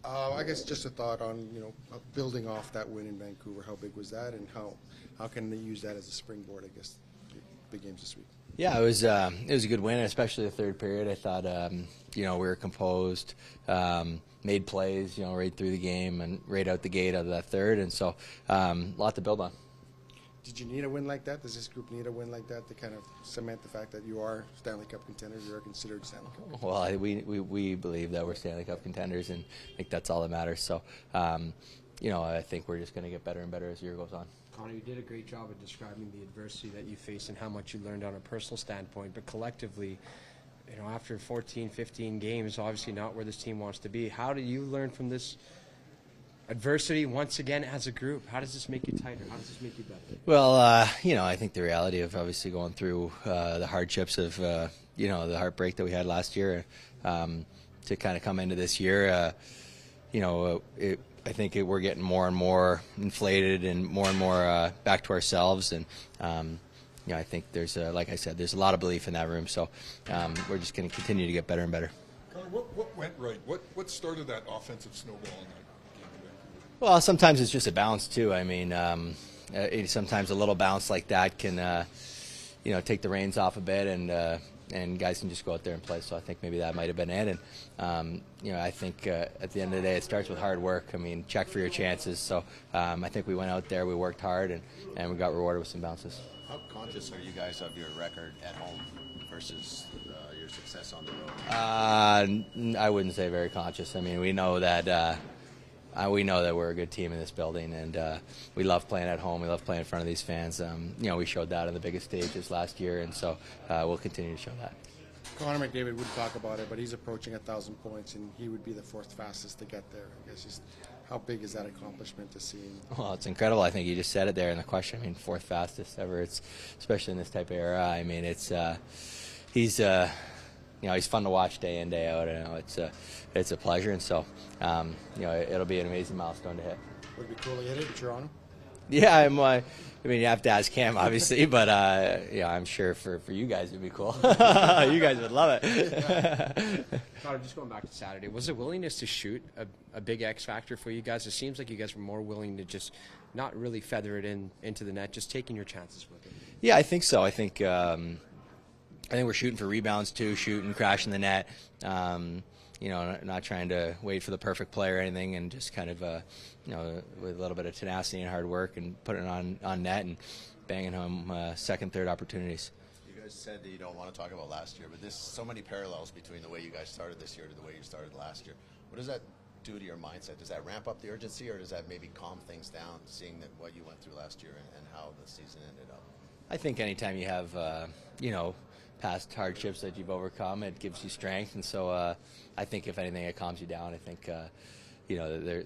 I guess just a thought on building off that win in Vancouver. How big was that, and how can they use that as a springboard? I guess big games this week. Yeah, it was a good win, especially the third period. I thought we were composed, made plays right through the game and right out the gate out of that third, and so a lot to build on. Did you need a win like that? Does this group need a win like that to kind of cement the fact that you are Stanley Cup contenders? You are considered Stanley Cup contenders? Well, we believe that we're Stanley Cup contenders, and I think that's all that matters. So, I think we're just going to get better and better as the year goes on. Conor, you did a great job of describing the adversity that you faced and how much you learned on a personal standpoint, but collectively, after 14, 15 games, obviously not where this team wants to be. How do you learn from this adversity once again as a group? How does this make you tighter? How does this make you better? Well, I think the reality of obviously going through the hardships of, the heartbreak that we had last year, to kind of come into this year, I think we're getting more and more inflated and more back to ourselves. And, I think there's, like I said, there's a lot of belief in that room. So we're just going to continue to get better and better. Conor, what went right? What started that offensive snowball in that? Well, sometimes it's just a bounce too. I mean, sometimes a little bounce like that can, take the reins off a bit, and guys can just go out there and play. So I think maybe that might have been it. And I think at the end of the day, it starts with hard work. I mean, check for your chances. So I think we went out there, we worked hard, and we got rewarded with some bounces. How conscious are you guys of your record at home versus your success on the road? I wouldn't say very conscious. I mean, we know that. We know that we're a good team in this building, and we love playing at home. We love playing in front of these fans. We showed that on the biggest stages last year, and so we'll continue to show that. Conor McDavid would talk about it, but he's approaching 1,000 points, and he would be the fourth fastest to get there. I guess just how big is that accomplishment to see? Well, it's incredible. I think you just said it there in the question. I mean, fourth fastest ever. It's especially in this type of era. I mean, he's he's fun to watch day in, day out. It's a pleasure, and so it'll be an amazing milestone to hit. Would it be cool to hit it in Toronto? Yeah, I mean, you have to ask Cam, obviously, but I'm sure for you guys it'd be cool. You guys would love it. Conor, just going back to Saturday, was the willingness to shoot a big X factor for you guys? It seems like you guys were more willing to just not really feather it into the net, just taking your chances with it. Yeah, I think so. I think we're shooting for rebounds too, shooting, crashing the net. Not trying to wait for the perfect play or anything, and just kind of, with a little bit of tenacity and hard work and putting it on net and banging home second, third opportunities. You guys said that you don't want to talk about last year, but there's so many parallels between the way you guys started this year to the way you started last year. What does that do to your mindset? Does that ramp up the urgency, or does that maybe calm things down, seeing that what you went through last year and how the season ended up? I think anytime you have, past hardships that you've overcome, it gives you strength, and so I think if anything, it calms you down. I think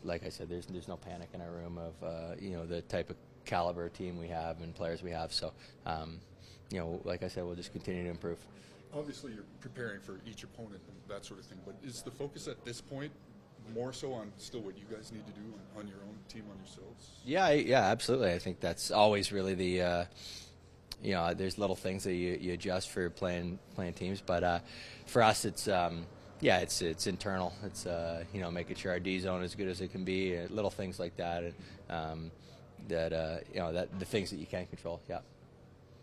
like I said, there's no panic in our room of the type of caliber team we have and players we have. So like I said, we'll just continue to improve. Obviously, you're preparing for each opponent and that sort of thing, but is the focus at this point more so on still what you guys need to do on your own team, on yourselves? Yeah, absolutely. I think that's always really the. There's little things that you adjust for playing teams, but for us, it's it's internal. It's making sure our D zone is as good as it can be, little things like that, that the things that you can't control. Yeah.